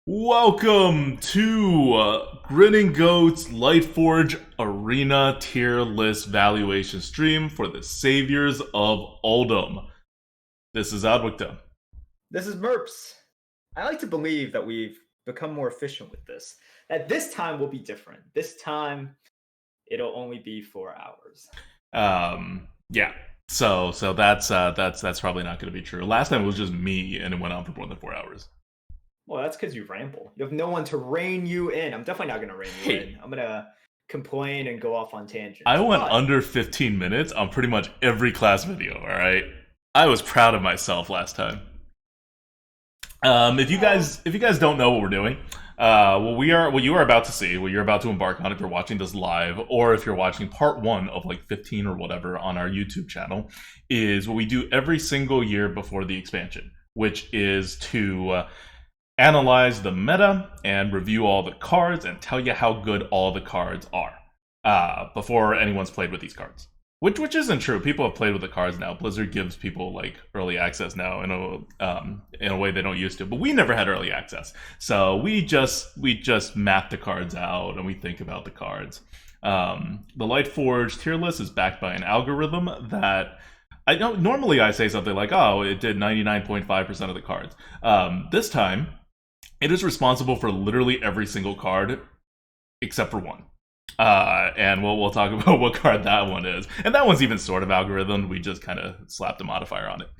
Welcome to Grinning Goat's Lightforge Arena tier list valuation stream for the Saviors of Uldum. This is ADWCTA. This is Merps. I like to believe that we've become more efficient with this. That this time will be different. This time it'll only be 4 hours. Yeah. So that's probably not going to be true. Last time it was just me, and it went on for more than 4 hours. Well, that's because you ramble. You have no one to rein you in. I'm definitely not going to rein you in. Hey, I'm going to complain and go off on I tangents. went But under 15 minutes on pretty much every class video. All right, I was proud of myself last time. If you well, guys don't know what we're doing, what you are about to see, what you're about to embark on, if you're watching this live, or if you're watching part one of like 15 or whatever on our YouTube channel, is what we do every single year before the expansion, which is to analyze the meta and review all the cards and tell you how good all the cards are before anyone's played with these cards. Which isn't true. People have played with the cards now. Blizzard gives people like early access now in a way they don't used to. But we never had early access, so we just map the cards out and we think about the cards. The Lightforge tier list is backed by an algorithm that I don't normally I say something like, "Oh, it did 99.5% of the cards." This time, it is responsible for literally every single card except for one. And we'll talk about what card that one is. And that one's even sort of algorithm. We just kind of slapped a modifier on it.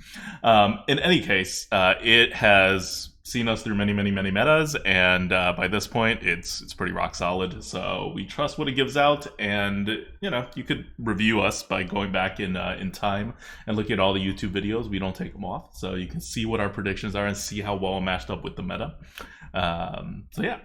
In any case, it has seen us through many metas, and by this point, it's pretty rock solid. So we trust what it gives out, and you could review us by going back in time and look at all the YouTube videos. We don't take them off, so you can see what our predictions are and see how well it matched up with the meta. So yeah,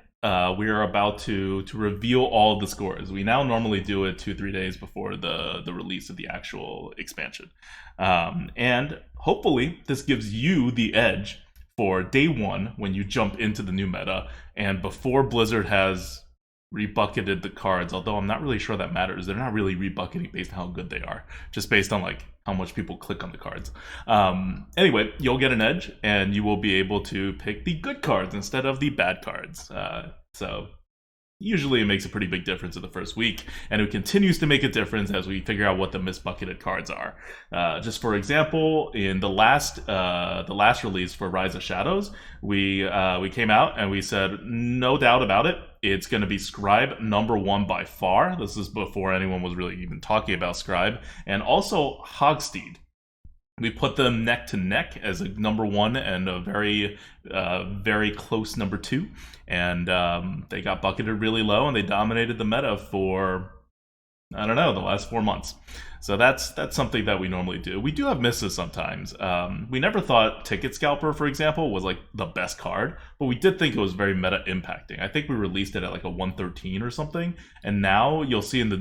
we are about to reveal all of the scores. We now normally do it 2-3 days before the release of the actual expansion, and hopefully this gives you the edge for day one when you jump into the new meta and before Blizzard has rebucketed the cards. Although I'm not really sure that matters. They're not really rebucketing based on how good they are, just based on like how much people click on the cards. Anyway, you'll get an edge, and you will be able to pick the good cards instead of the bad cards. So usually it makes a pretty big difference in the first week, and it continues to make a difference as we figure out what the misbucketed cards are. Just for example, in the last release for Rise of Shadows, we came out and we said no doubt about it, it's going to be Scribe number one by far. This is before anyone was really even talking about Scribe, and also Hogsteed. We put them neck to neck as a number one and a very close number two, and they got bucketed really low, and they dominated the meta for I don't know, the last 4 months. So that's something that we normally do. We do have misses sometimes. We never thought Ticket Scalper, for example, was like the best card, but we did think it was very meta impacting. I think we released it at like a 113 or something, and now you'll see in the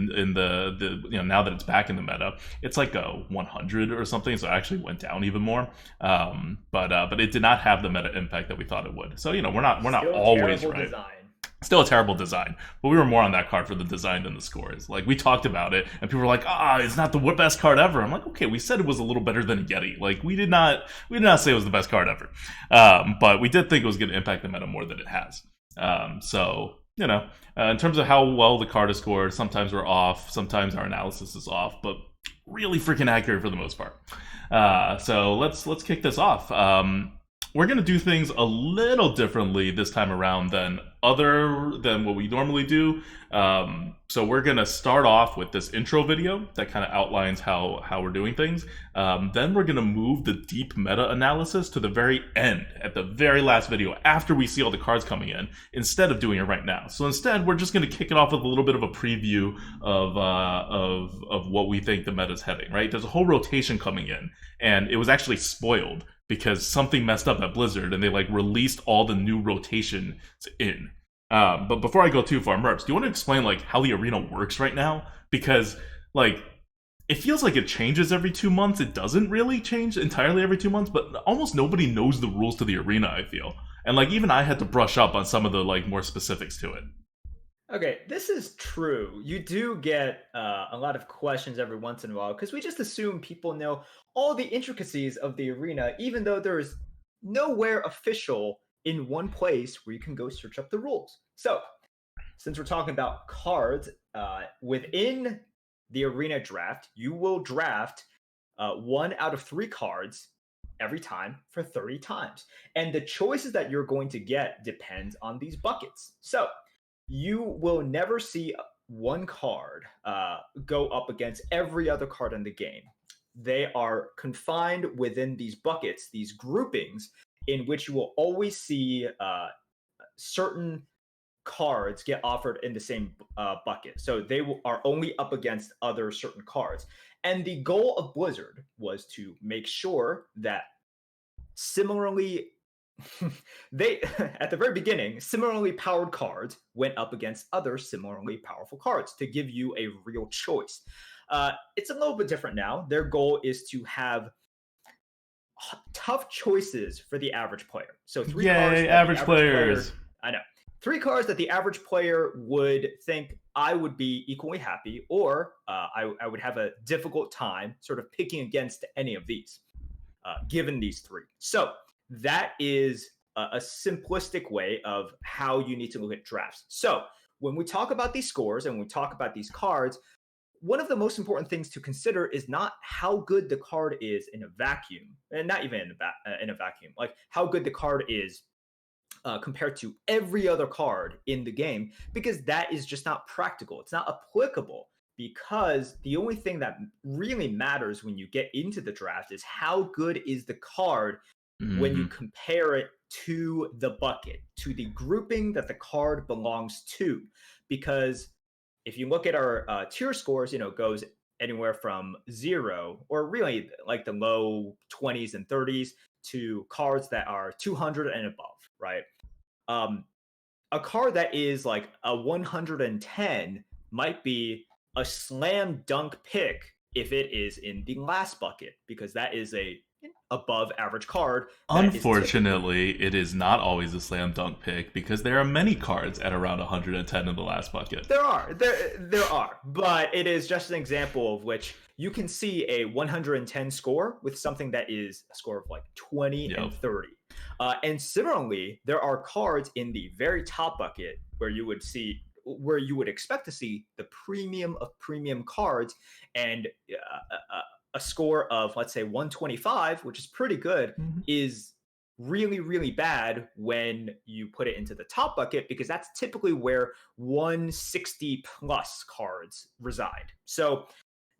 now that it's back in the meta, it's like a 100 or something. So it actually went down even more. But it did not have the meta impact that we thought it would. So we're not still always terrible right. design. Still a terrible design, but we were more on that card for the design than the scores. Like, we talked about it, and people were like, it's not the best card ever. I'm like, okay, we said it was a little better than Yeti. Like, we did not say it was the best card ever. But we did think it was going to impact the meta more than it has. So, in terms of how well the card is scored, sometimes we're off, sometimes our analysis is off, but really freaking accurate for the most part. So let's kick this off. We're going to do things a little differently this time around than what we normally do. So we're going to start off with this intro video that kind of outlines how we're doing things. Then we're going to move the deep meta analysis to the very end, at the very last video, after we see all the cards coming in, instead of doing it right now. So instead, we're just going to kick it off with a little bit of a preview of what we think the meta's heading, right? There's a whole rotation coming in, and it was actually spoiled because something messed up at Blizzard and they like released all the new rotations in. But before I go too far, Merps, do you want to explain like how the arena works right now? Because like it feels like it changes every 2 months. It doesn't really change entirely every 2 months, but almost nobody knows the rules to the arena, I feel. And like even I had to brush up on some of the like more specifics to it. Okay, this is true. You do get a lot of questions every once in a while because we just assume people know all the intricacies of the arena, even though there is nowhere official in one place where you can go search up the rules. So, since we're talking about cards, within the arena draft, you will draft 1 out of 3 cards every time for 30 times. And the choices that you're going to get depends on these buckets. So you will never see one card go up against every other card in the game. They are confined within these buckets, these groupings, in which you will always see certain cards get offered in the same bucket. So they are only up against other certain cards. And the goal of Blizzard was to make sure that similarly, they at the very beginning, similarly powered cards went up against other similarly powerful cards to give you a real choice. It's a little bit different now. Their goal is to have tough choices for the average player. So 3 cards. Yay, average players. I know. 3 cards that the average player would think I would be equally happy, or I would have a difficult time sort of picking against any of these, given these 3. So that is a simplistic way of how you need to look at drafts. So when we talk about these scores and we talk about these cards, one of the most important things to consider is not how good the card is in a vacuum, and not even in a vacuum, like how good the card is compared to every other card in the game, because that is just not practical. It's not applicable, because the only thing that really matters when you get into the draft is how good is the card when you compare it to the bucket, to the grouping that the card belongs to. Because if you look at our tier scores, goes anywhere from 0, or really like the low 20s and 30s, to cards that are 200 and above, right? A card that is like a 110 might be a slam dunk pick if it is in the last bucket, because that is a above average card. Unfortunately, it is not always a slam dunk pick, because there are many cards at around 110 in the last bucket. There are, but it is just an example of which you can see a 110 score with something that is a score of like 20 and 30. And similarly, there are cards in the very top bucket where you would expect to see the premium of premium cards, and a score of, let's say, 125, which is pretty good, is really, really bad when you put it into the top bucket, because that's typically where 160 plus cards reside. So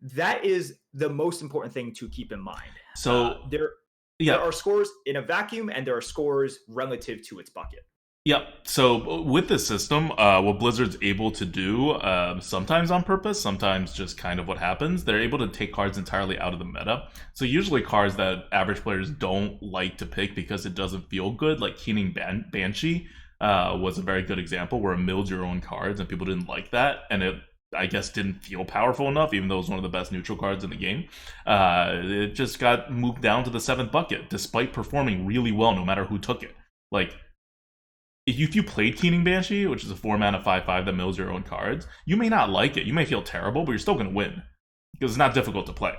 that is the most important thing to keep in mind. So there are scores in a vacuum, and there are scores relative to its bucket. Yep. So with this system, what Blizzard's able to do, sometimes on purpose, sometimes just kind of what happens, they're able to take cards entirely out of the meta. So usually cards that average players don't like to pick because it doesn't feel good, like Grinning Banshee was a very good example, where it milled your own cards and people didn't like that, and it, I guess, didn't feel powerful enough, even though it was one of the best neutral cards in the game. It just got moved down to the 7th bucket, despite performing really well no matter who took it. Like, if you played Grinning Banshee, which is a 4-mana 5/5 that mills your own cards, you may not like it. You may feel terrible, but you're still going to win, because it's not difficult to play.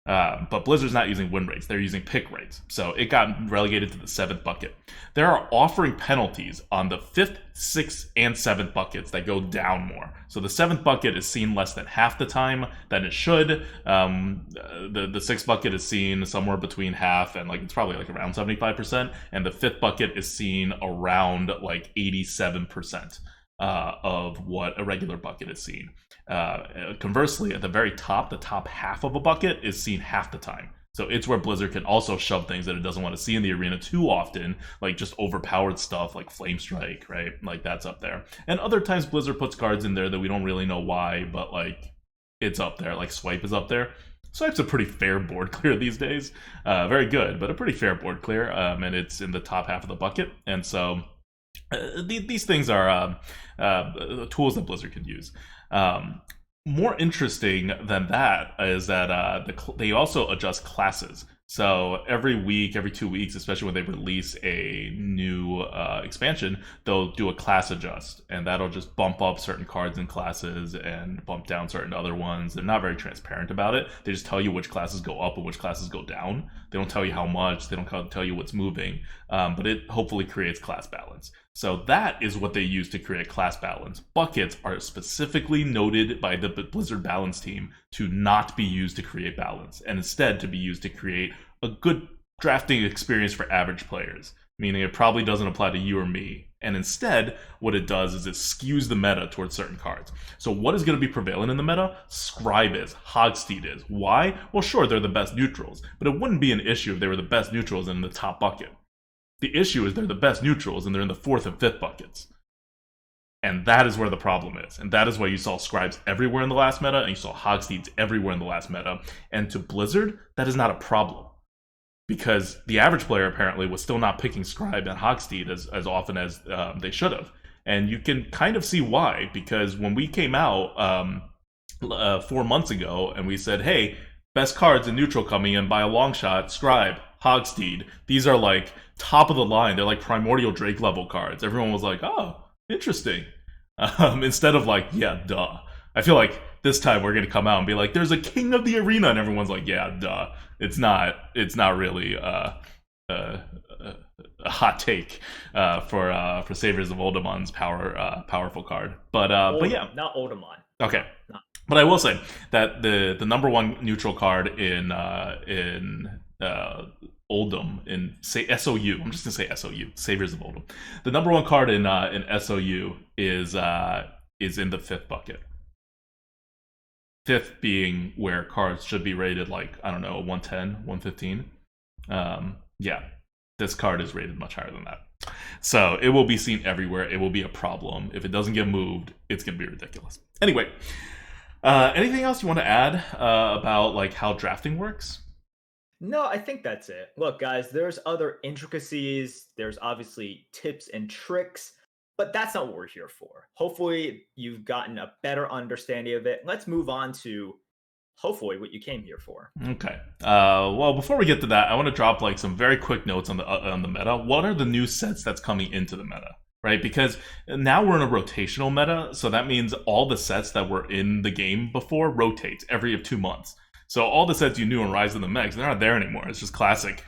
But Blizzard's not using win rates. They're using pick rates. So it got relegated to the 7th bucket. There are offering penalties on the 5th, 6th, and 7th buckets that go down more. So the 7th bucket is seen less than half the time than it should. The 6th bucket is seen somewhere between half and it's probably like around 75%. And the 5th bucket is seen around like 87%. Of what a regular bucket is seen. Conversely, at the very top, the top half of a bucket is seen half the time. So it's where Blizzard can also shove things that it doesn't want to see in the arena too often, like just overpowered stuff like Flame Strike, right? Like that's up there. And other times Blizzard puts cards in there that we don't really know why, but it's up there. Like Swipe is up there. Swipe's a pretty fair board clear these days. Very good, but a pretty fair board clear. And it's in the top half of the bucket. And so these things are tools that Blizzard can use. More interesting than that is that they also adjust classes. So every week, every 2 weeks, especially when they release a new expansion, they'll do a class adjust, and that'll just bump up certain cards and classes and bump down certain other ones. They're not very transparent about it. They just tell you which classes go up and which classes go down. They don't tell you how much. They don't tell you what's moving, but it hopefully creates class balance. So that is what they use to create class balance. Buckets are specifically noted by the Blizzard balance team to not be used to create balance, and instead to be used to create a good drafting experience for average players, meaning it probably doesn't apply to you or me. And instead, what it does is it skews the meta towards certain cards. So what is going to be prevalent in the meta? Scribe is, Hogsteed is. Why? Well, sure, they're the best neutrals, but it wouldn't be an issue if they were the best neutrals in the top bucket. The issue is they're the best neutrals and they're in the 4th and 5th buckets. And that is where the problem is. And that is why you saw Scribes everywhere in the last meta, and you saw Hogsteeds everywhere in the last meta. And to Blizzard, that is not a problem. Because the average player apparently was still not picking Scribe and Hogsteed as often as they should have. And you can kind of see why, because when we came out 4 months ago and we said, hey, best cards in neutral coming in by a long shot, Scribe, Hogsteed, these are like top of the line. They're like Primordial Drake level cards. Everyone was like, oh, interesting. Instead of like, yeah, duh. I feel like this time we're going to come out and be like, there's a king of the arena, and everyone's like, yeah, duh. It's not really a hot take for Saviors of Uldumon's powerful card. But yeah. Not Uldumon. Okay. No. But I will say that the number one neutral card in Uldum in SOU. I'm just gonna say SOU, Saviors of Uldum. The number one card in SOU is in the 5th bucket. 5th being where cards should be rated like, I don't know, 110, 115. Yeah, this card is rated much higher than that. So it will be seen everywhere. It will be a problem. If it doesn't get moved, it's gonna be ridiculous. Anyway, anything else you want to add about like how drafting works? No, I think that's it. Look, guys, there's other intricacies. There's obviously tips and tricks, but that's not what we're here for. Hopefully, you've gotten a better understanding of it. Let's move on to hopefully what you came here for. Okay. Well, before we get to that, I want to drop like some very quick notes on the meta. What are the new sets that's coming into the meta? Right, because now we're in a rotational meta, so that means all the sets that were in the game before rotate every 2 months. So all the sets you knew in Rise of the Megs, they're not there anymore. It's just classic.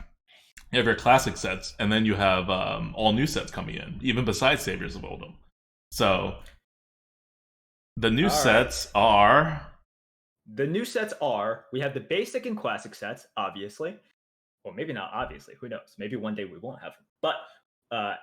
You have your classic sets, and then you have all new sets coming in, even besides Saviors of Uldum. So the new sets are... The new sets are, we have the basic and classic sets, obviously. Or maybe not obviously, who knows? Maybe one day we won't have them. But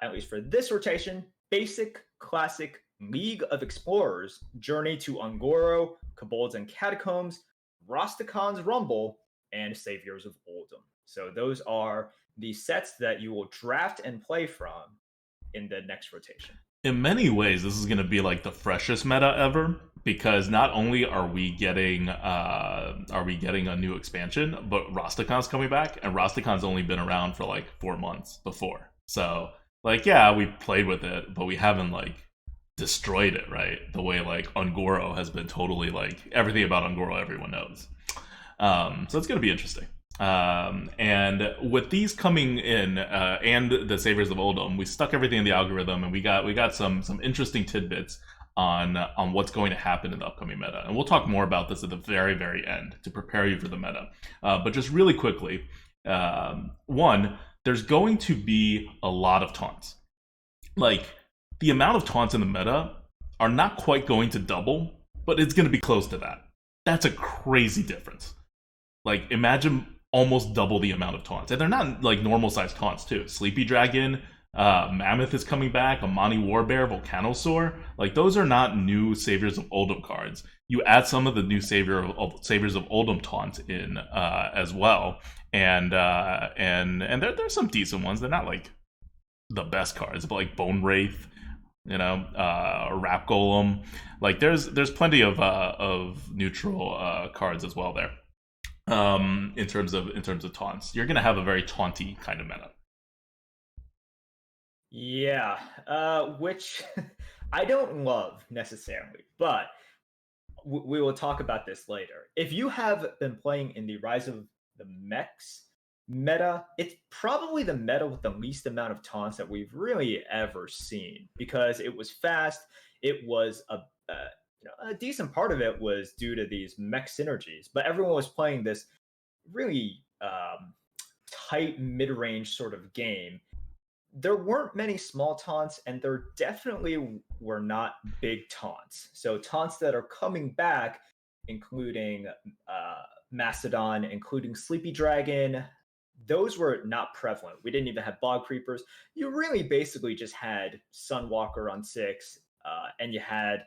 at least for this rotation, basic, classic, League of Explorers, Journey to Ungoro, Kobolds and Catacombs, Rostakon's Rumble, and Saviors of Uldum. So those are the sets that you will draft and play from in the next rotation. In many ways, this is going to be like the freshest meta ever, because not only are we getting a new expansion, but Rostakon's coming back, and Rostakon's only been around for like 4 months before. So like, yeah, we played with it, but we haven't like destroyed it, right? The way like Ungoro has been totally like everything about Ungoro everyone knows. So it's going to be interesting. And with these coming in and the Saviors of Uldum, we stuck everything in the algorithm, and we got some interesting tidbits on what's going to happen in the upcoming meta. And we'll talk more about this at the very, very end to prepare you for the meta. But just really quickly, one, there's going to be a lot of taunts. Like, the amount of taunts in the meta are not quite going to double, but it's going to be close to that. That's a crazy difference. Like, imagine almost double the amount of taunts. And they're not like normal sized taunts too. Sleepy Dragon, Mammoth is coming back, Amani Warbear, Volcanosaur. Like, those are not new Saviors of Uldum cards. You add some of the new Saviors of Uldum taunts in as well. And there's some decent ones. They're not like the best cards, but like Bone Wraith, Rap Golem. Like, there's plenty of neutral cards as well there. In terms of taunts, you're gonna have a very taunty kind of meta. Yeah, which I don't love necessarily, but we will talk about this later. If you have been playing in the Rise of the Mechs, meta, it's probably the meta with the least amount of taunts that we've really ever seen because it was fast. It was a decent part of it was due to these mech synergies, but everyone was playing this really tight mid-range sort of game. There weren't many small taunts, and there definitely were not big taunts. So taunts that are coming back, including Mastodon, including Sleepy Dragon, those were not prevalent. We didn't even have Bog Creepers. You really basically just had Sunwalker on 6, and you had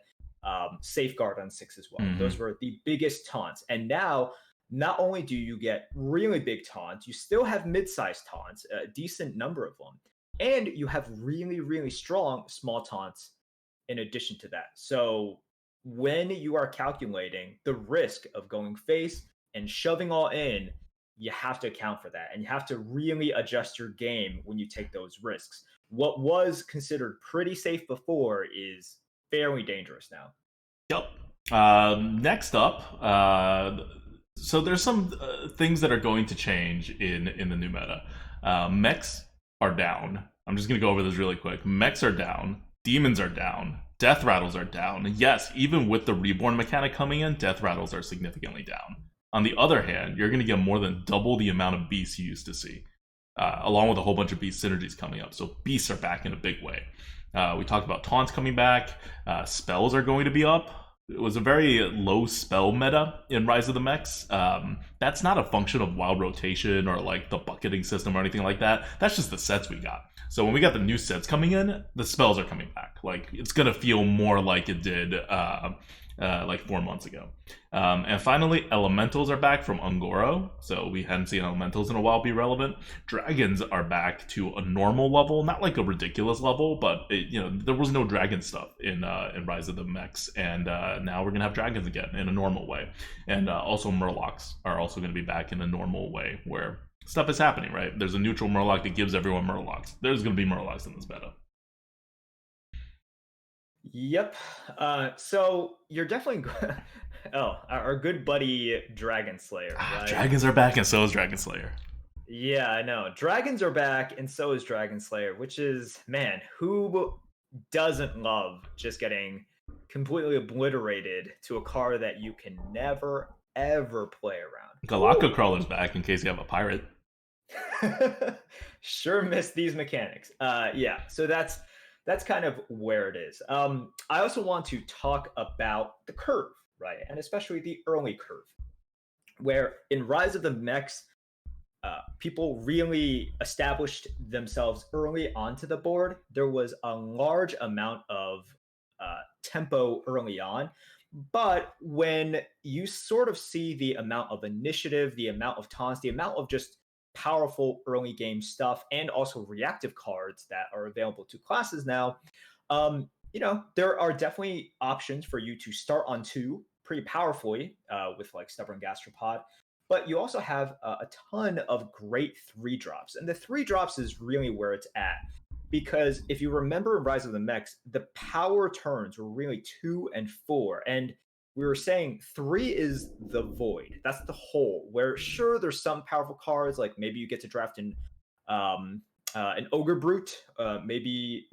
Safeguard on 6 as well. Those were the biggest taunts. And now, not only do you get really big taunts, you still have mid-sized taunts, a decent number of them, and you have really, really strong small taunts in addition to that. So when you are calculating the risk of going face and shoving all in, you have to account for that, and you have to really adjust your game when you take those risks. What was considered pretty safe before is fairly dangerous now. Yep. Next up, so there's some things that are going to change in the new meta. Mechs are down. I'm just gonna go over this really quick. Mechs are down. Demons are down. Death rattles are down. Yes, even with the reborn mechanic coming in, death rattles are significantly down. On the other hand, you're gonna get more than double the amount of beasts you used to see, along with a whole bunch of beast synergies coming up. So beasts are back in a big way. We talked about taunts coming back. Spells are going to be up. It was a very low spell meta in Rise of the Mechs. That's not a function of wild rotation or like the bucketing system or anything like that. That's just the sets we got. So when we got the new sets coming in, the spells are coming back. Like it's gonna feel more like it did like 4 months ago. And finally, elementals are back from Ungoro. So we hadn't seen elementals in a while be relevant. Dragons are back to a normal level, not like a ridiculous level, but there was no dragon stuff in Rise of the Mechs, and now we're gonna have dragons again in a normal way. And also Murlocs are also gonna be back in a normal way where stuff is happening, right? There's a neutral Murloc that gives everyone Murlocs. There's gonna be Murlocs in this meta. Yep. So you're definitely. Oh, our good buddy Dragon Slayer. Right? Dragons are back, and so is Dragon Slayer. Yeah, I know. Dragons are back, and so is Dragon Slayer, which is, man, who doesn't love just getting completely obliterated to a card that you can never, ever play around? Galaka Crawler's back in case you have a pirate. Sure missed these mechanics. Yeah, so that's kind of where it is. I also want to talk about the curve, right? And especially the early curve, where in Rise of the Mechs, people really established themselves early onto the board. There was a large amount of tempo early on. But when you sort of see the amount of initiative, the amount of taunts, the amount of just powerful early game stuff, and also reactive cards that are available to classes now, there are definitely options for you to start on 2 pretty powerfully with like Stubborn Gastropod. But you also have a ton of great 3-drops. And the 3-drops is really where it's at. Because if you remember in Rise of the Mechs, the power turns were really 2 and 4. And we were saying 3 is the void. That's the hole where, sure, there's some powerful cards, like maybe you get to draft an Ogre Brute. Maybe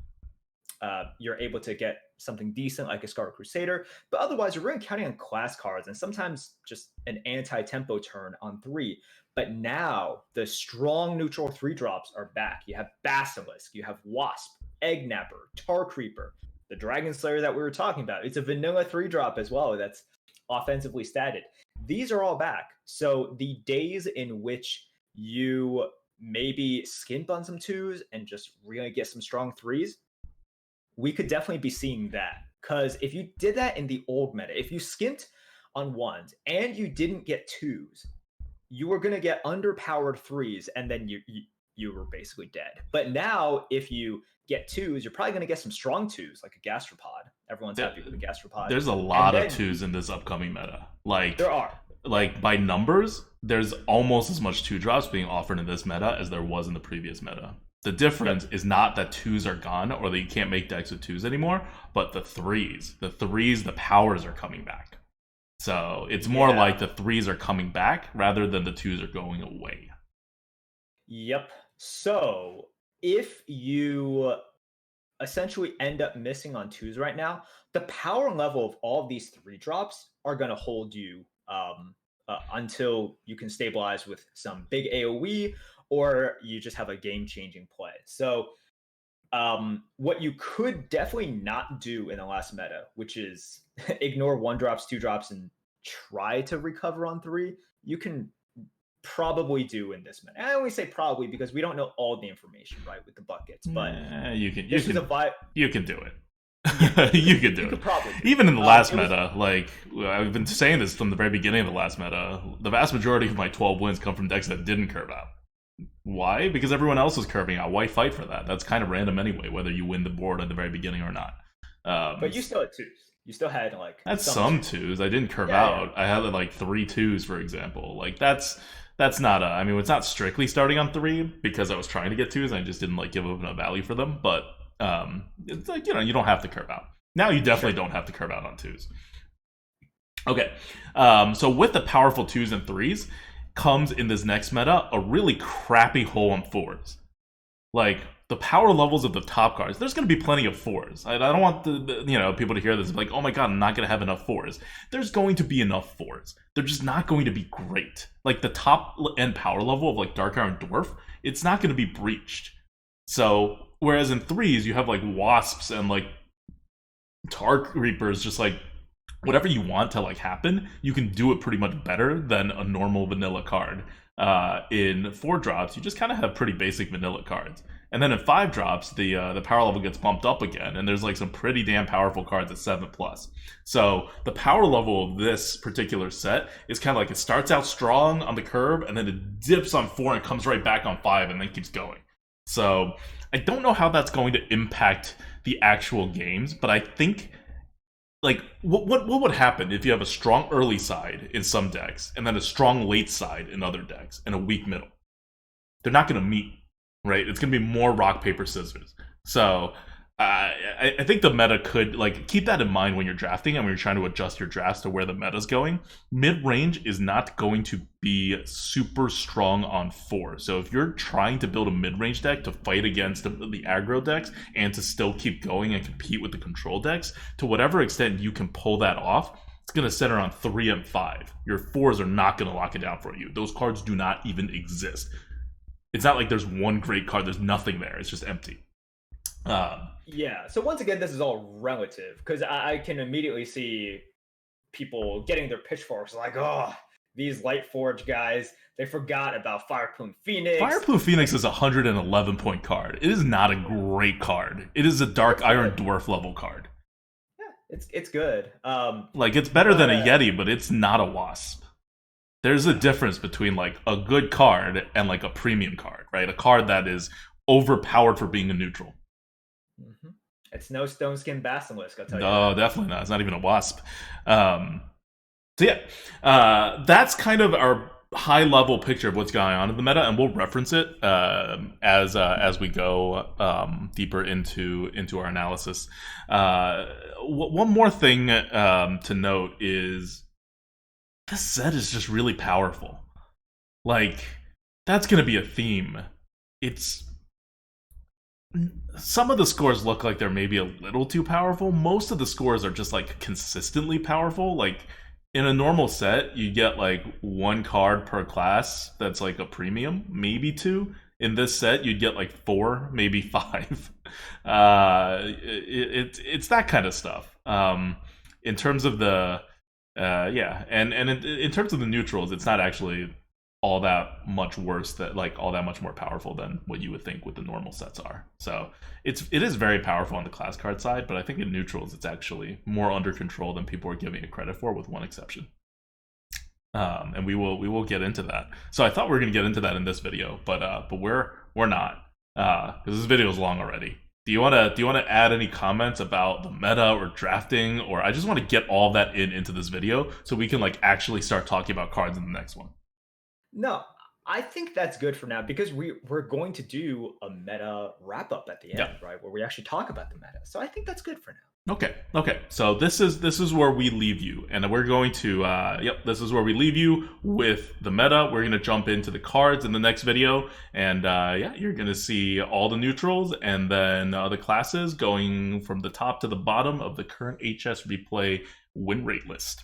you're able to get something decent like a Scarlet Crusader. But otherwise, you're really counting on class cards and sometimes just an anti-tempo turn on 3. But now the strong neutral 3-drops are back. You have Basilisk, you have Wasp, Egg Napper, Tar Creeper, the Dragon Slayer that we were talking about. It's a vanilla 3-drop as well that's offensively statted. These are all back. So the days in which you maybe skimp on some 2s and just really get some strong 3s, we could definitely be seeing that. Because if you did that in the old meta, if you skimped on 1s and you didn't get 2s, you were going to get underpowered 3s, and then you were basically dead. But now, if you get 2s, you're probably going to get some strong 2s, like a Gastropod. Everyone's happy with a Gastropod. There's a lot of 2s in this upcoming meta. There are. Like, by numbers, there's almost as much 2-drops being offered in this meta as there was in the previous meta. The difference is not that 2s are gone or that you can't make decks with 2s anymore, but the 3s. The powers are coming back. So it's more like the 3s are coming back rather than the 2s are going away. Yep. So if you essentially end up missing on twos right now, the power level of all of these three drops are going to hold you until you can stabilize with some big AoE or you just have a game changing play. So, what you could definitely not do in the last meta, which is ignore one drops, two drops, and try to recover on three, you can probably do in this meta. I only say probably because we don't know all the information, right, with the buckets, but You can this is a vibe. you can do it. Yeah, You can do you it. could probably do Even it. in the last It was meta, like I've been saying this from the very beginning of the last meta, the vast majority of my 12 wins come from decks that didn't curve out. Why? Because everyone else is curving out. Why fight for that? That's kind of random anyway, whether you win the board at the very beginning or not. but you still had twos. You still had like That's some twos. I didn't curve out. I had like 3 2s, for example. Like that's not a. I mean, it's not strictly starting on 3 because I was trying to get twos. And I just didn't like give up enough value for them. But it's like you don't have to curve out. Now you definitely don't have to curve out on twos. Okay, so with the powerful 2s and 3s comes in this next meta a really crappy hole on 4s. Like the power levels of the top cards, there's going to be plenty of 4s. I don't want the people to hear this like, oh my god, I'm not going to have enough 4s. There's going to be enough 4s. They're just not going to be great. Like the top end power level of like Dark Iron Dwarf, it's not going to be breached. So whereas in 3s you have like Wasps and like Tark Reapers, just like whatever you want to like happen, you can do it pretty much better than a normal vanilla card. In 4 drops, you just kind of have pretty basic vanilla cards, and then in 5 drops, the power level gets bumped up again, and there's like some pretty damn powerful cards at 7+. So the power level of this particular set is kind of like it starts out strong on the curve, and then it dips on 4 and comes right back on 5, and then keeps going. So I don't know how that's going to impact the actual games, but I think like what would happen if you have a strong early side in some decks and then a strong late side in other decks and a weak middle? They're not going to meet, right? It's going to be more rock paper scissors. So I think the meta could like keep that in mind when you're drafting and when you're trying to adjust your drafts to where the meta's going. Mid range is not going to be super strong on 4. So if you're trying to build a mid range deck to fight against the aggro decks and to still keep going and compete with the control decks, to whatever extent you can pull that off, it's going to center on 3 and 5. Your 4s are not going to lock it down for you. Those cards do not even exist. It's not like there's one great card. There's nothing there. It's just empty. Yeah. So once again, this is all relative because I can immediately see people getting their pitchforks like, oh, these Lightforge guys, they forgot about Fireplume Phoenix. Fireplume Phoenix is a 111 point card. It is not a great card. It is a Dark Iron Dwarf level card. Yeah, it's good. Like it's better than a Yeti, but it's not a Wasp. There's a difference between like a good card and like a premium card, right? A card that is overpowered for being a neutral. Mm-hmm. It's no Stone Skin Basilisk, I'll tell you. No, definitely not. It's not even a Wasp. So yeah, that's kind of our high level picture of what's going on in the meta, and we'll reference it as we go deeper into our analysis. One more thing to note is this set is just really powerful. Like that's going to be a theme. It's some of the scores look like they're maybe a little too powerful. Most of the scores are just like consistently powerful. Like in a normal set, you get like 1 card per class that's like a premium, maybe 2. In this set, you'd get like 4, maybe 5. It's that kind of stuff. In terms of the and in terms of the neutrals, it's not actually all that much worse, that like all that much more powerful than what you would think what the normal sets are. So it is very powerful on the class card side, but I think in neutrals it's actually more under control than people are giving it credit for, with one exception. And we will get into that. So I thought we were going to get into that in this video, but we're not, because this video is long already. Do you want to add any comments about the meta or drafting, or I just want to get all that into this video so we can like actually start talking about cards in the next one? No, I think that's good for now because we're going to do a meta wrap up at the Yeah. end, right? Where we actually talk about the meta. So I think that's good for now. Okay. Okay. So this is where we leave you, and we're going to yep. This is where we leave you with the meta. We're going to jump into the cards in the next video, and yeah, you're going to see all the neutrals and then the classes going from the top to the bottom of the current HS replay win rate list.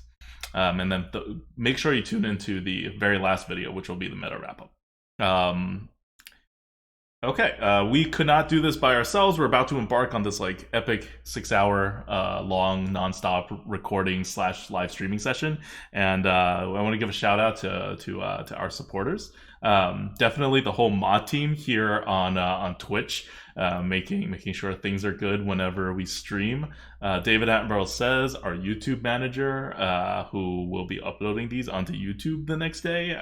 And then make sure you tune into the very last video, which will be the meta wrap up. Okay, we could not do this by ourselves. We're about to embark on this like epic 6 hour long nonstop recording / live streaming session, and I want to give a shout out to our supporters. Definitely the whole mod team here on Twitch, making sure things are good whenever we stream. David Attenborough says our YouTube manager, who will be uploading these onto YouTube the next day.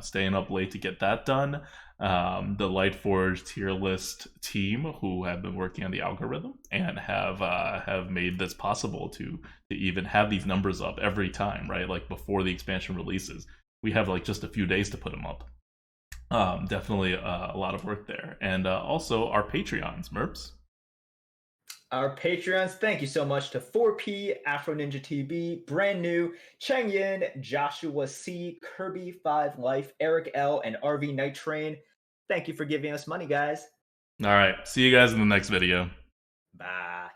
Staying up late to get that done. The Lightforge tier list team, who have been working on the algorithm and have made this possible to even have these numbers up every time, right? Like before the expansion releases, we have like just a few days to put them up. Definitely a lot of work there, and also our Patreons, Merps. Our Patreons, thank you so much to 4P, Afro Ninja TB, Brand New, Cheng Yin, Joshua C, Kirby 5 Life, Eric L, and RV Night Train. Thank you for giving us money, guys. All right, see you guys in the next video. Bye.